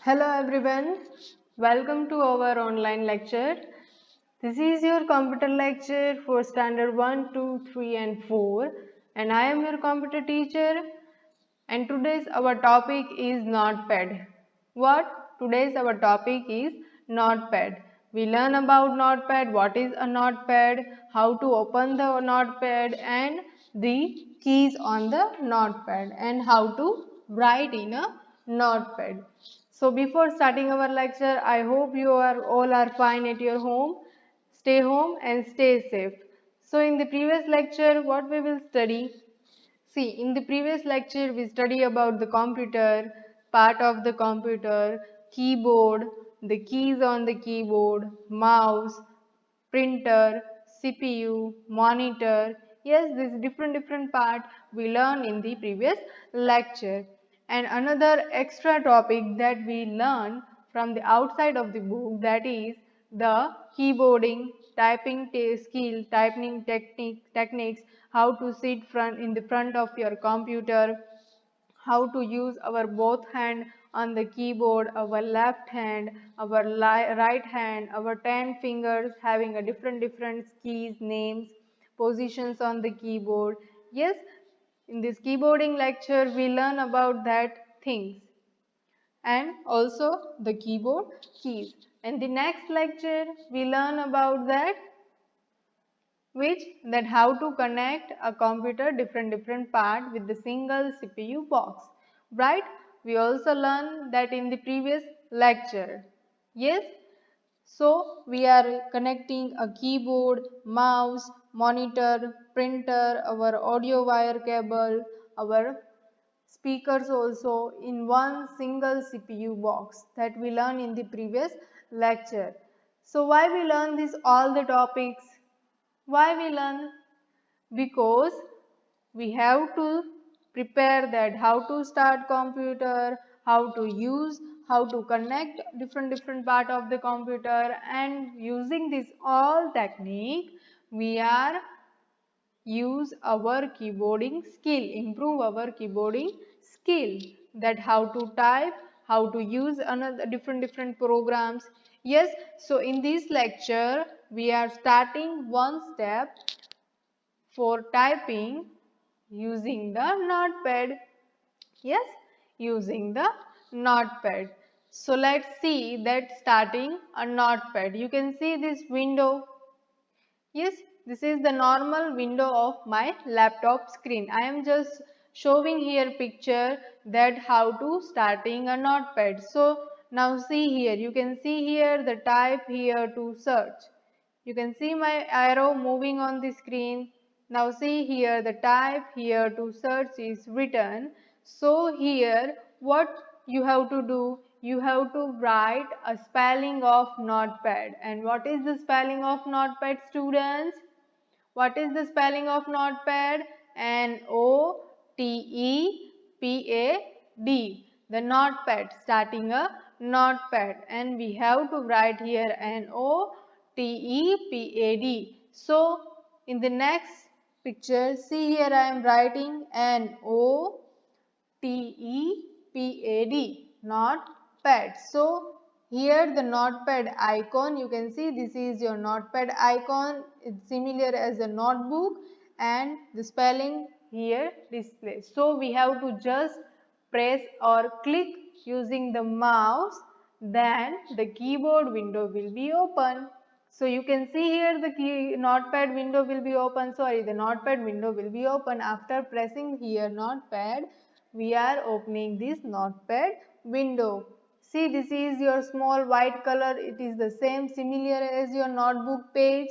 Hello everyone, welcome to our online lecture. This is your computer lecture for standard 1, 2, 3 and 4 and I am your computer teacher and today's our topic is Notepad. What? Today's our topic is Notepad. We learn about Notepad, what is a Notepad, how to open the Notepad and the keys on the Notepad and how to write in a Notepad. So before starting our lecture, I hope you are all are fine at your home. Stay home and stay safe. So in the previous lecture, what we will study? See, in the previous lecture, we study about the computer, part of the computer, keyboard, the keys on the keyboard, mouse, printer, CPU, monitor. Yes, this different part we learn in the previous lecture. And another extra topic that we learn from the outside of the book, that is the keyboarding, typing skill, typing techniques, how to sit in the front of your computer, how to use our both hand on the keyboard, our left hand, our right hand, our 10 fingers having a different keys, names, positions on the keyboard. Yes, in this keyboarding lecture we learn about that things and also the keyboard keys. And the next lecture we learn about that which that how to connect a computer different part with the single CPU box, right? We also learned that in the previous lecture. Yes, so we are connecting a keyboard, mouse, monitor, printer, our audio wire cable, our speakers also in one single CPU box that we learned in the previous lecture. So why we learn this all the topics? Why we learn? Because we have to prepare that how to start computer, how to use, how to connect different part of the computer, and using this all technique we are use our keyboarding skill, improve our keyboarding skill, that how to type, how to use another different programs. Yes, so in this lecture we are starting one step for typing using the notepad. Yes, using the notepad. So let's see that starting a notepad. You can see this window. Yes, this is the normal window of my laptop screen. I am just showing here picture that how to starting a notepad. So now see here, you can see here the type here to search. You can see my arrow moving on the screen. Now see here the type here to search is written. So here what you have to do? You have to write a spelling of notepad. And what is the spelling of notepad, students? What is the spelling of notepad? Notepad. The notepad, starting a notepad. And we have to write here Notepad. So in the next picture, see here I am writing Notepad, notepad. So here the notepad icon, you can see this is your notepad icon. It's similar as a notebook and the spelling here display. So we have to just press or click using the mouse, then the keyboard window will be open. So you can see here the notepad window will be open. Sorry, the notepad window will be open. After pressing here notepad, we are opening this notepad window. See, this is your small white color. It is the same similar as your notebook page.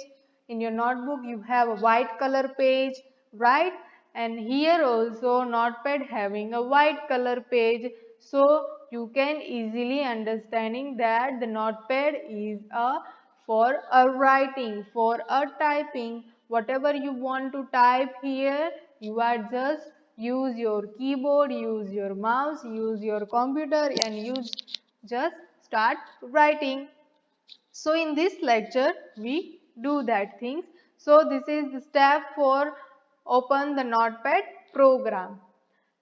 In your notebook you have a white color page, right? And here also notepad having a white color page. So you can easily understanding that the notepad is a for a writing, for a typing. Whatever you want to type here, you are just use your keyboard, use your mouse, use your computer and use just start writing. So in this lecture we do that things. So this is the step for open the notepad program.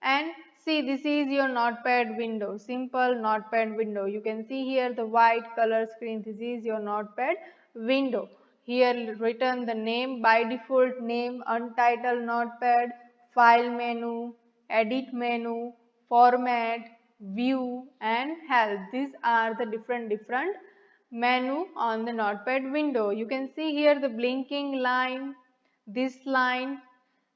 And see, this is your notepad window, simple notepad window. You can see here the white color screen. This is your notepad window. Here written the name, by default name, untitled notepad, file menu, edit menu, format, view and help. These are the different menu on the notepad window. You can see here the blinking line, this line.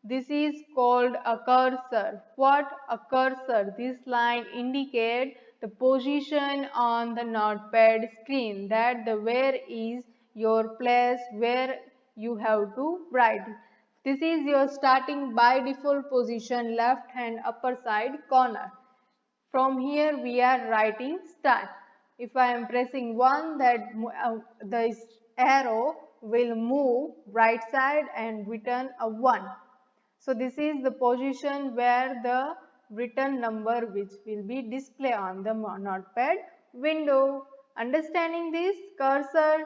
This is called a cursor. What? A cursor. This line indicates the position on the notepad screen, that the where is your place where you have to write. This is your starting by default position, left hand upper side corner. From here we are writing start. If I am pressing 1, that the arrow will move right side and return a 1. So this is the position where the written number which will be displayed on the notepad window. Understanding this cursor,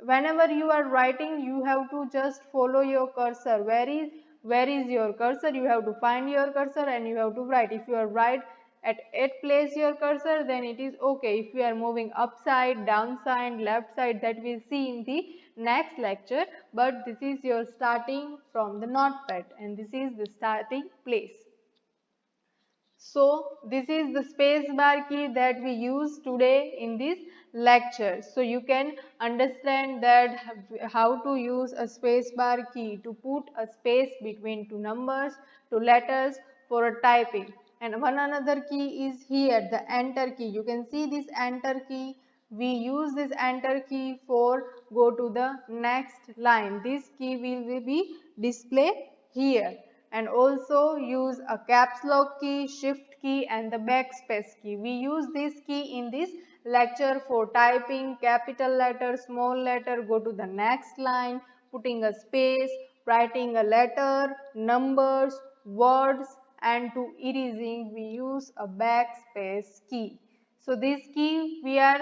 whenever you are writing, you have to just follow your cursor. Where is your cursor? You have to find your cursor and you have to write. If you are right at place your cursor, then it is okay. If you are moving upside, downside, left side, that we'll see in the next lecture. But this is your starting from the notepad and this is the starting place. So this is the space bar key that we use today in this lecture. So you can understand that how to use a space bar key to put a space between two numbers, two letters for a typing. And one another key is here, the enter key. You can see this enter key. We use this enter key for go to the next line. This key will be displayed here. And also use a caps lock key, shift key and the backspace key. We use this key in this lecture for typing capital letter, small letter, go to the next line, putting a space, writing a letter, numbers, words and to erasing we use a backspace key. So this key we are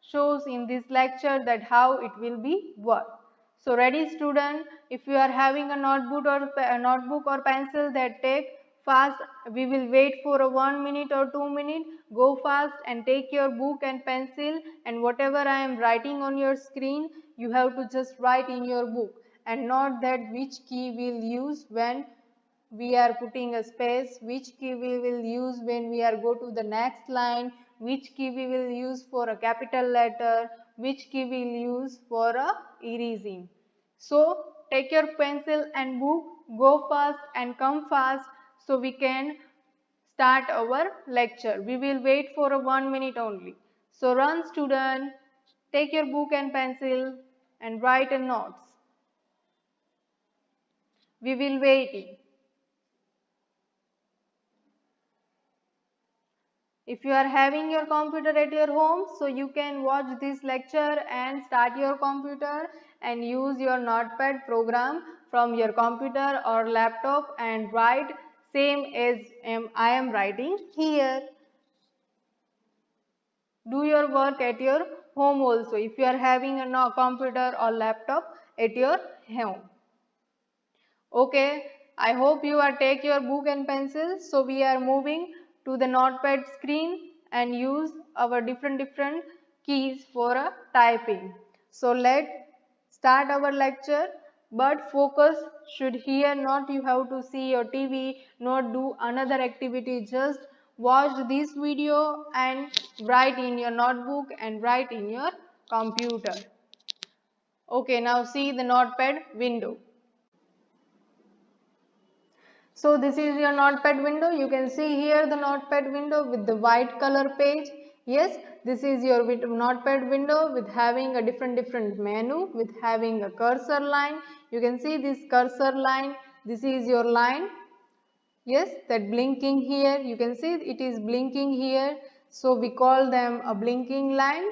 shows in this lecture that how it will be work. So ready student, if you are having a notebook or pencil, that take fast. We will wait for a 1 minute or 2 minutes. Go fast and take your book and pencil, and whatever I am writing on your screen, you have to just write in your book, and not that which key we'll use when we are putting a space, which key we will use when we are go to the next line, which key we will use for a capital letter, which key we will use for a erasing. So take your pencil and book, go fast and come fast so we can start our lecture. We will wait for a 1 minute only. So run student, take your book and pencil and write a notes. We will wait. If you are having your computer at your home, so you can watch this lecture and start your computer and use your notepad program from your computer or laptop and write same as I am writing here. Do your work at your home also if you are having a computer or laptop at your home. Okay, I hope you are take your book and pencil. So we are moving to the notepad screen and use our different keys for a typing. So let's start our lecture, but focus should here, not you have to see your TV, not do another activity, just watch this video and write in your notebook and write in your computer. Okay, now see the notepad window. So this is your notepad window. You can see here the notepad window with the white color page. Yes, this is your notepad window with having a different menu, with having a cursor line. You can see this cursor line. This is your line. Yes, that blinking here. You can see it is blinking here. So we call them a blinking line,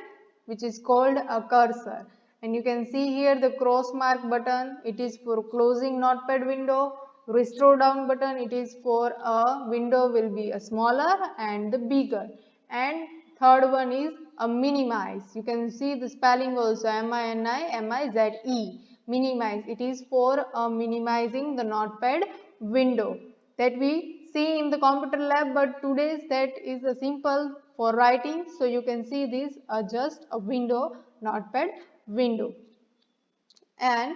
which is called a cursor. And you can see here the cross mark button. It is for closing notepad window. Restore down button. It is for a window will be a smaller and the bigger. And third one is a minimize. You can see the spelling also, M-I-N-I-M-I-Z-E. Minimize. It is for minimizing the notepad window that we see in the computer lab, but today's that is a simple for writing. So you can see this just a window, notepad window, and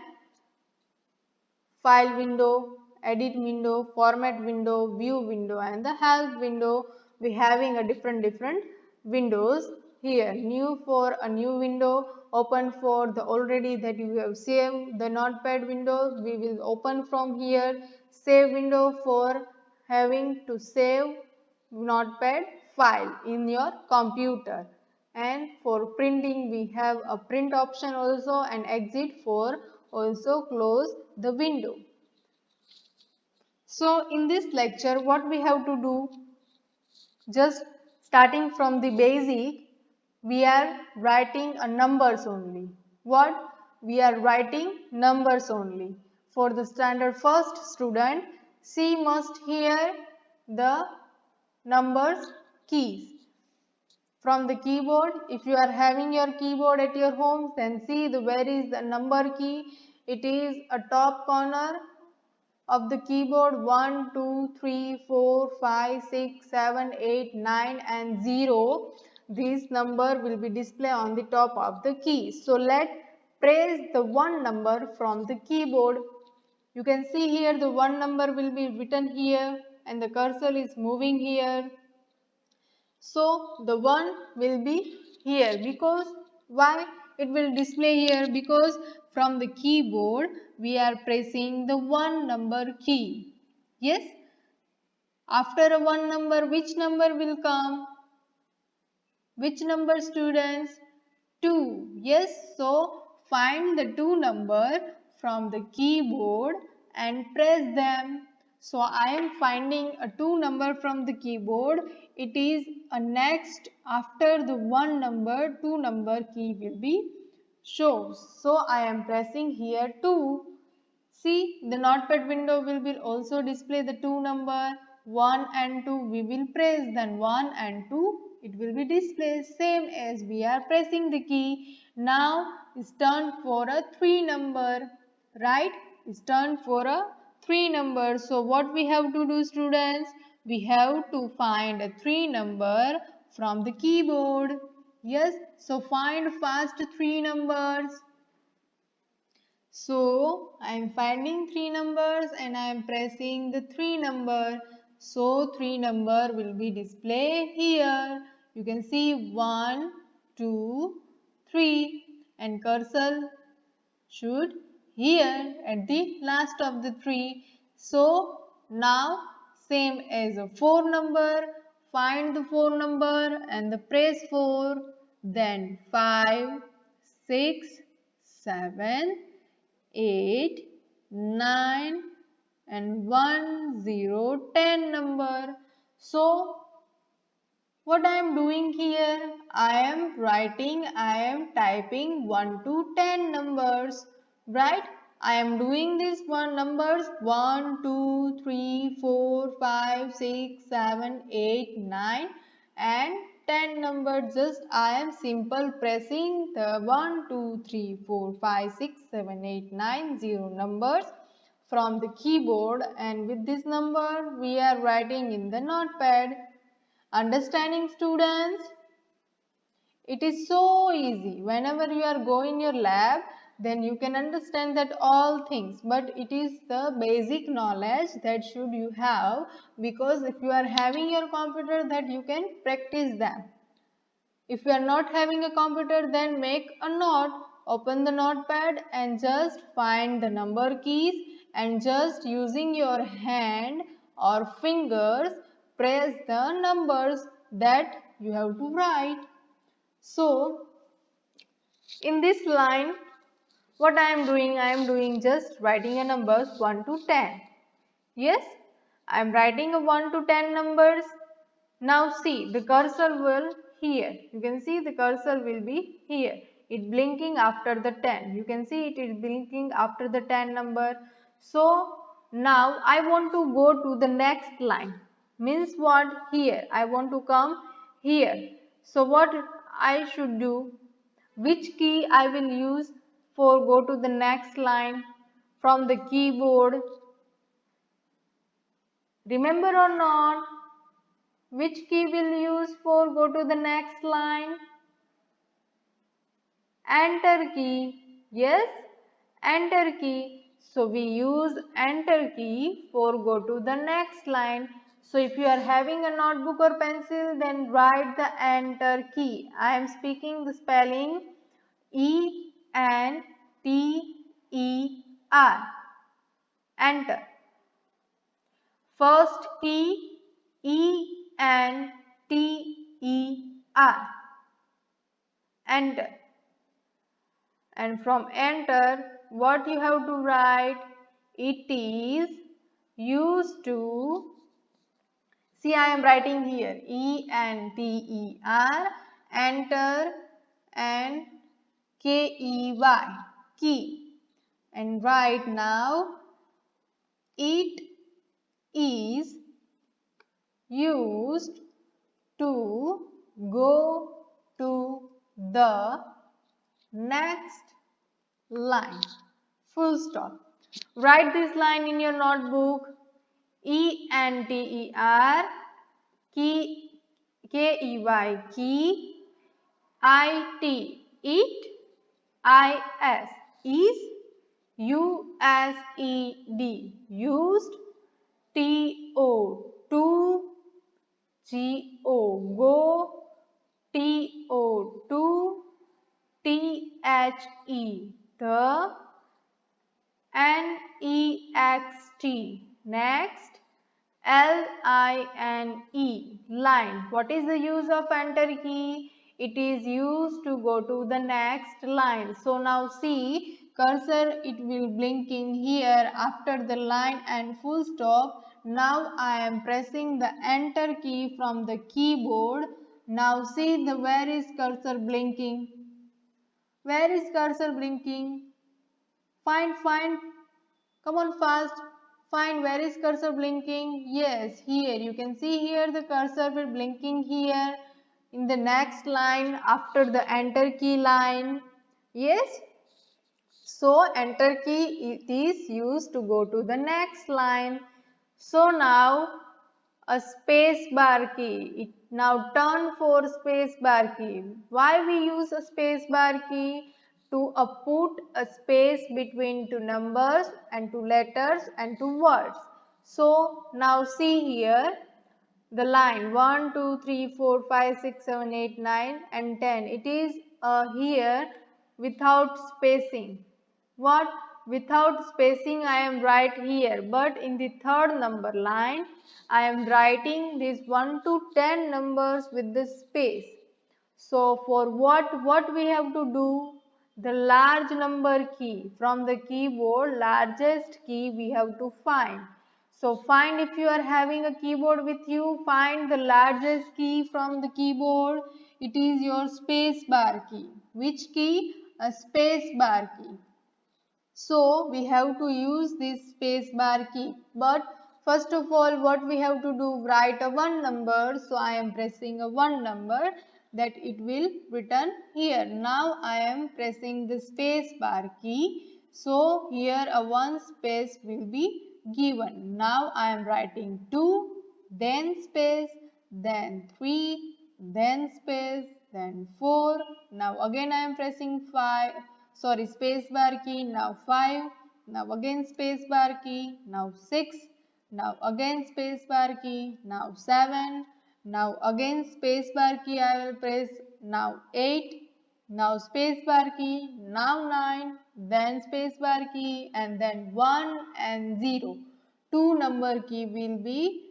file window, edit window, format window, view window, and the help window. We having a different windows here. New for a new window, open for the already that you have saved the notepad window. We will open from here. Save window for having to save notepad file in your computer. And for printing we have a print option also, and exit for also close the window. So in this lecture what we have to do, just starting from the basic, we are writing a numbers only. What? We are writing numbers only. For the standard first student, she must hear the numbers keys. From the keyboard, if you are having your keyboard at your home, then see where is the number key. It is a top corner of the keyboard. 1, 2, 3, 4, 5, 6, 7, 8, 9 and 0. This number will be displayed on the top of the key. So let press the one number from the keyboard. You can see here the one number will be written here and the cursor is moving here. So the 1 will be here, because why it will display here? Because from the keyboard we are pressing the 1 number key. Yes, after a 1 number which number will come? Which number, students? 2. Yes, so find the 2 number from the keyboard and press them. So I am finding a 2 number from the keyboard. It is a next after the 1 number, 2 number key will be shows. So I am pressing here 2. See, the notepad window will be also display the 2 number. 1 and 2 we will press, then 1 and 2 it will be displayed same as we are pressing the key. Now it's turn for a 3 number, right? It's turn for a 3 number. So what we have to do, students? We have to find a 3 number from the keyboard. Yes, so find fast 3 numbers. So I am finding 3 numbers and I am pressing the 3 number. So 3 number will be displayed here. You can see 1, 2, 3 and cursor should here at the last of the 3. So now same as a 4 number, find the 4 number and the press 4, then 5, 6, 7, 8, 9 and 1, 0, 10 number. So what I am doing here? I am typing 1 to 10 numbers, right? I am doing these numbers 1, 2, 3, 4, 5, 6, 7, 8, 9 and 10 numbers. Just I am simple pressing the 1, 2, 3, 4, 5, 6, 7, 8, 9, 0 numbers from the keyboard, and with this number we are writing in the notepad. Understanding, students? It is so easy. Whenever you are going your lab, then you can understand that all things, but it is the basic knowledge that should you have, because if you are having your computer, that you can practice them. If you are not having a computer, then make a note, open the notepad and just find the number keys and just using your hand or fingers press the numbers that you have to write. So in this line what I am doing just writing a numbers 1 to 10. Yes, I am writing a 1 to 10 numbers. Now see, the cursor will here. You can see the cursor will be here. It blinking after the 10. You can see it is blinking after the 10 number. So now I want to go to the next line. Means what? Here. I want to come here. So what I should do? Which key I will use for go to the next line from the keyboard? Remember or not? Which key will you use for go to the next line? Enter key. Yes, enter key. So we use enter key for go to the next line. So if you are having a notebook or pencil, then write the enter key. I am speaking the spelling ENTER. Enter. First key ENTER. Enter. And from enter, what you have to write? It is used to, see, I am writing here ENTER, enter, and KEY, key. And right now, it is used to go to the next line. Full stop. Write this line in your notebook. ENTER, key, KEY, key, IT, it, IS, is, USED, used, TO, to, GO, go, TO, to, THE, the, NEXT, next, LINE, line. What is the use of enter key? It is used to go to the next line. So now see, cursor it will blinking here after the line and full stop. Now I am pressing the enter key from the keyboard. Now see the where is cursor blinking? Where is cursor blinking? Find. Come on fast. Find where is cursor blinking. Yes, here. You can see here the cursor will blinking here in the next line after the enter key line. Yes. So enter key it is used to go to the next line. So now a space bar key. Now turn for space bar key. Why we use a space bar key? To put a space between two numbers and two letters and two words. So now see here the line 1, 2, 3, 4, 5, 6, 7, 8, 9 and 10. It is here without spacing. What? Without spacing I am right here, but in the third number line I am writing these 1 to 10 numbers with the space. So for what we have to do? The large number key from the keyboard, largest key we have to find. So find, if you are having a keyboard with you, find the largest key from the keyboard. It is your space bar key. Which key? A space bar key. So we have to use this space bar key. But first of all, what we have to do? Write a one number. So I am pressing a one number that it will return here. Now I am pressing the space bar key. So here a one space will be given. Now I am writing 2, then space, then 3, then space, then 4. Now again I am pressing 5. Sorry, space bar key, now 5, now again space bar key, now 6, now again space bar key, now 7, now again space bar key I will press, now 8, now space bar key, now 9, then space bar key and then 1 and 0. 2 number key will be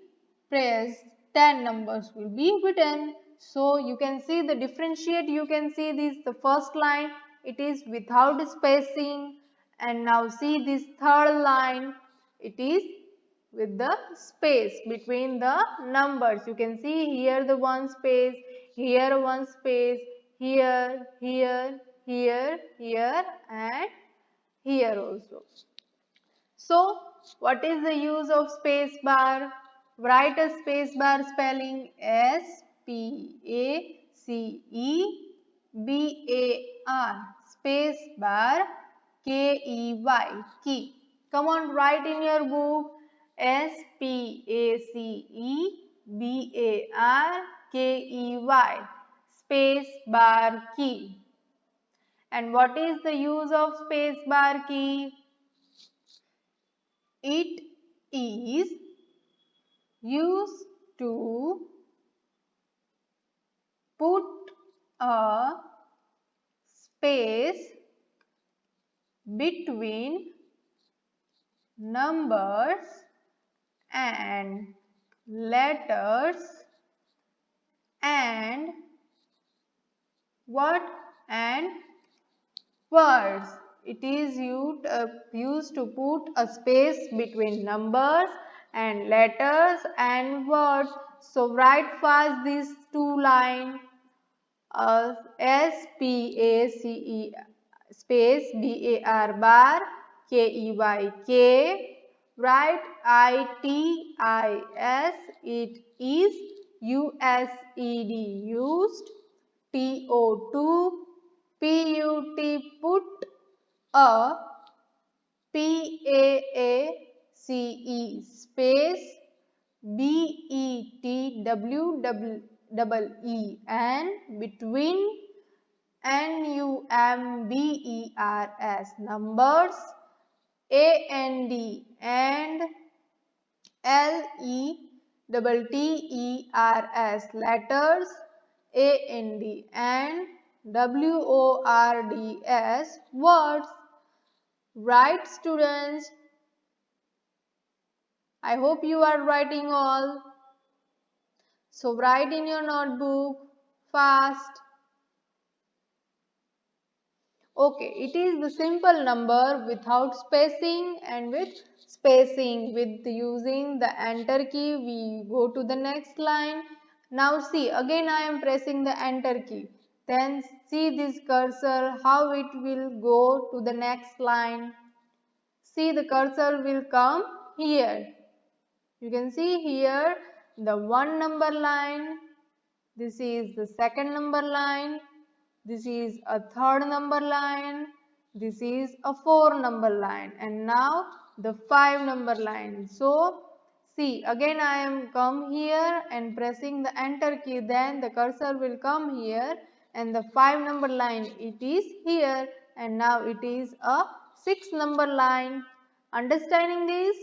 pressed, 10 numbers will be written. So you can see the differentiate, you can see this, the first line it is without spacing, and now see this third line it is with the space between the numbers. You can see here the one space, here one space, here, here, here, here and here also. So what is the use of space bar? Write a space bar spelling SPACEBAR, space bar, KEY, key. Come on, write in your book. SPACEBARKEY, space bar key. And what is the use of space bar key? It is used to put a space between numbers and letters and what and words. It is used to put a space between numbers and letters and words. So write fast these two lines. SPACE space BAR bar KEYK. Write ITIS, it is USED, used. TO2 PUT, put. A PAACE, space BETWEE, and between. NUMBERS, numbers. AND and LETTERS, letters. AND and WORDS, words. Right, students? I hope you are writing all. So write in your notebook fast. Okay, it is the simple number without spacing and with spacing. With using the enter key, we go to the next line. Now see, again I am pressing the enter key. Then see this cursor, how it will go to the next line. See, the cursor will come here. You can see here the 1 number line. This is the second number line. This is a third number line. This is a 4 number line. And now the 5 number line. So see, again I am come here and pressing the enter key. Then the cursor will come here and the 5 number line, it is here. And now it is a 6 number line. Understanding this?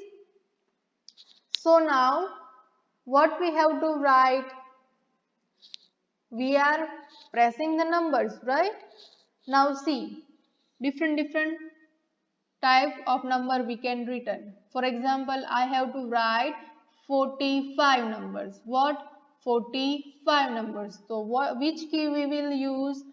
So now what we have to write? We are pressing the numbers, right? Now see, different type of number we can written. For example, I have to write 45 numbers. What? 45 numbers. So which key we will use?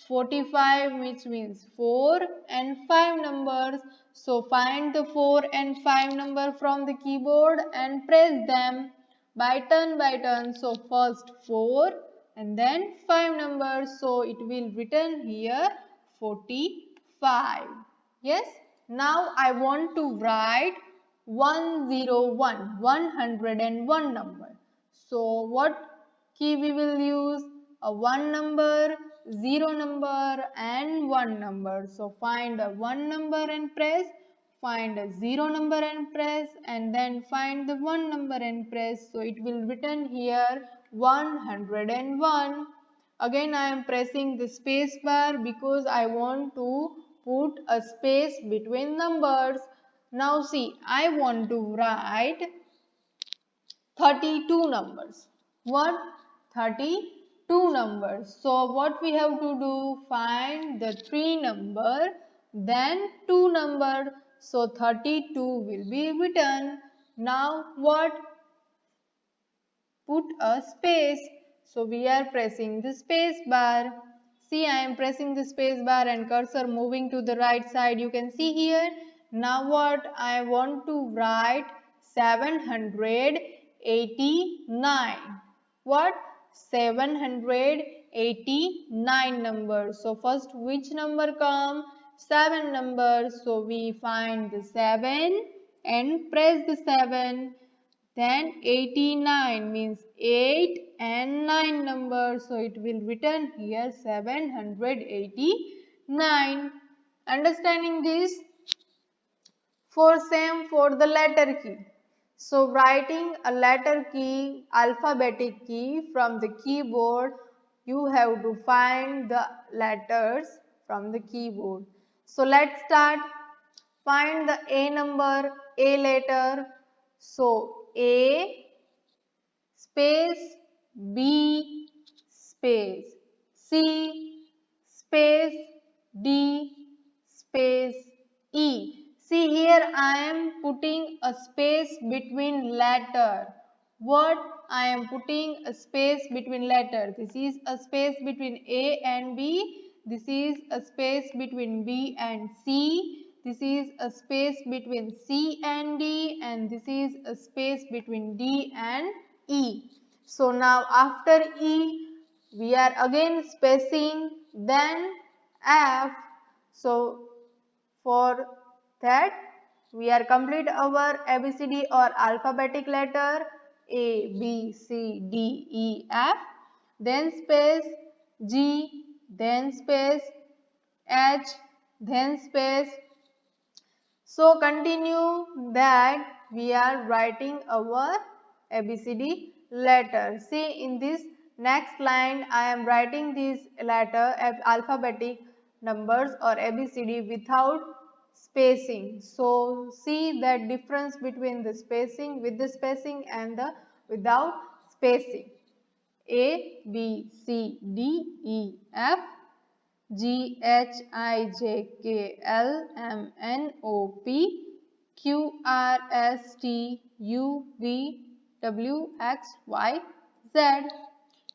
45, which means 4 and 5 numbers. So find the 4 and 5 number from the keyboard and press them by turn. So first 4 and then 5 numbers. So it will written here 45. Yes. Now I want to write 101, 101 number. So what key we will use? A 1 number, 0 number and 1 number. So find a 1 number and press, find a 0 number and press, and then find the 1 number and press. So it will written here 101. Again I am pressing the space bar because I want to put a space between numbers. Now see, I want to write 32 numbers. What? 32 numbers. So what we have to do? Find the 3 number, then 2 number. So 32 will be written. Now what? Put a space. So we are pressing the space bar. See, I am pressing the space bar and cursor moving to the right side. You can see here. Now what? I want to write 789. What? 789 numbers. So first which number come? 7 numbers. So we find the 7 and press the 7. Then 89 means 8 and 9 numbers. So it will written here 789. Understanding this? For same for the letter key. So writing a letter key, alphabetic key from the keyboard, you have to find the letters from the keyboard. So let's start. Find the A number, A letter. So A space B space C space D space E. See here I am putting a space between letter. What I am putting a space between letter. This is a space between A and B. This is a space between B and C. This is a space between C and D, and this is a space between D and E. So now after E we are again spacing, then F. So for that we are complete our ABCD or alphabetic letter A, B, C, D, E, F, then space G, then space H, then space. So continue that we are writing our ABCD letter. See in this next line I am writing this letter alphabetic numbers or ABCD without spacing. So see that difference between the spacing, with the spacing, and the without spacing. A, B, C, D, E, F, G, H, I, J, K, L, M, N, O, P, Q, R, S, T, U, V, W, X, Y, Z.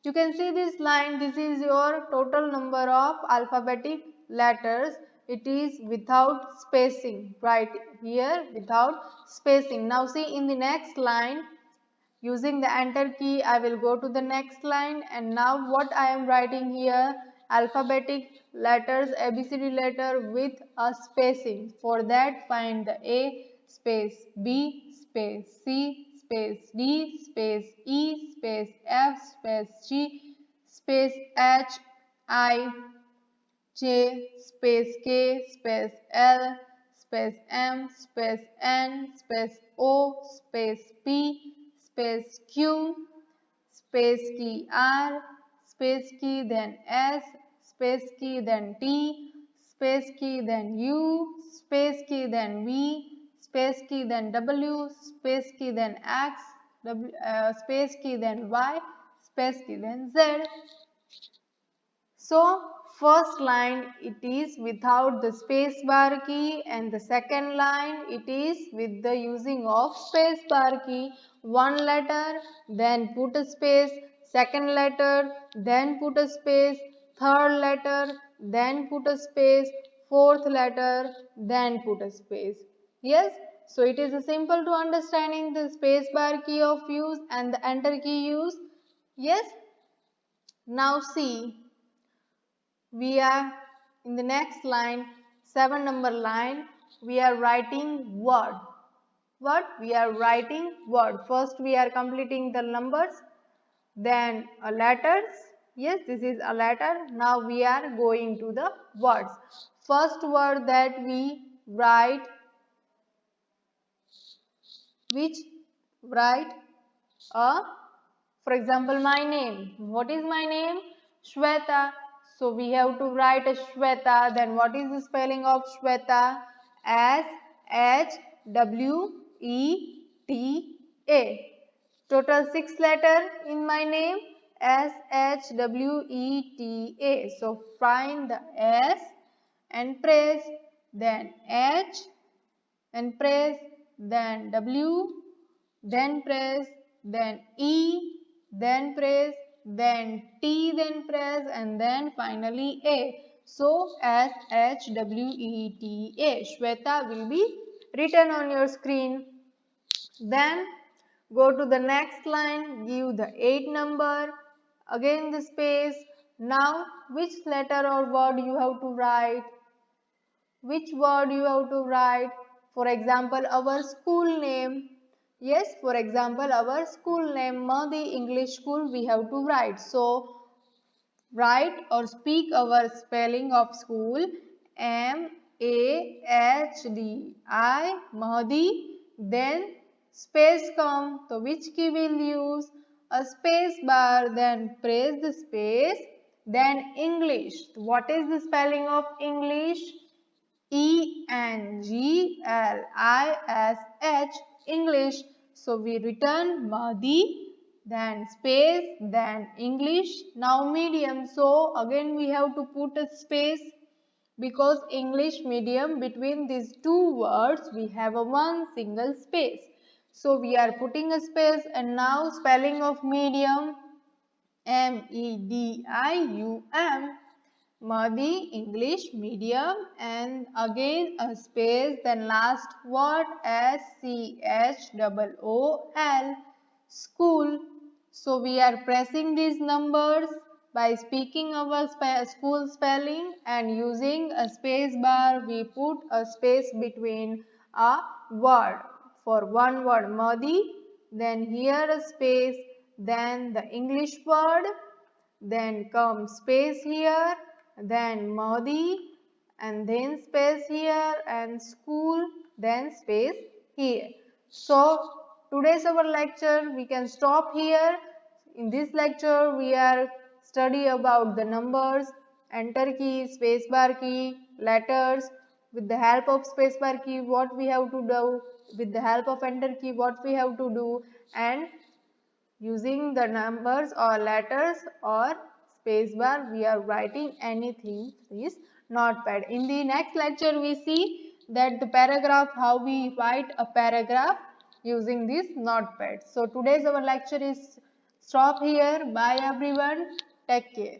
You can see this line. This is your total number of alphabetic letters. It is without spacing. Right here without spacing. Now see in the next line, using the enter key I will go to the next line, and now what I am writing here, alphabetic letters ABCD letter with a spacing. For that find the A space B space C space D space E space F space G space H I J space K space L space M space N space O space P space Q space key R space key then S space key then T space key then U space key then V space key then W space key then X space key then Y space key then Z. So first line it is without the space bar key, and the second line it is with the using of space bar key. One letter, then put a space, second letter, then put a space, third letter, then put a space, fourth letter, then put a space. Yes, so it is a simple to understanding the space bar key of use and the enter key use. Yes, now see, we are in the next line, 7 number line, we are writing word. What? We are writing word. First we are completing the numbers, then letters. Yes, this is a letter. Now we are going to the words. First word that we write, which write a, for example, my name. What is my name? Shweta. So we have to write a Shweta. Then what is the spelling of Shweta? S H W E T A. Total 6 letter in my name. S H W E T A. So find the S and press, then H and press, then W, then press, then E, then press, then T, then press, and then finally A. So SHWETA, Shweta will be written on your screen. Then go to the next line, give the 8 number, again the space. Now which letter or word you have to write? Which word you have to write? For example, our school name. Yes, for example, our school name, Mahdi English School, we have to write. So, write or speak our spelling of school, Mahdi, Mahdi, then space come, so which key will use? A space bar, then press the space, then English. What is the spelling of English? English, English. So we return Mahdi, then space, then English. Now medium. So again we have to put a space because English medium, between these two words we have a one single space. So we are putting a space, and now spelling of medium, medium. Mahdi, English medium, and again a space, then last word school, school. So we are pressing these numbers by speaking our school spelling, and using a space bar we put a space between a word. For one word Mahdi, then here a space, then the English word, then come space here, then Mahdi, and then space here, and school, then space here. So today's our lecture we can stop here. In this lecture we are study about the numbers, enter key, space bar key, letters. With the help of space bar key what we have to do, with the help of enter key what we have to do, and using the numbers or letters or spacebar we are writing anything is notepad. In the next lecture we see that the paragraph, how we write a paragraph using this notepad. So today's our lecture is stop here. Bye everyone. Take care.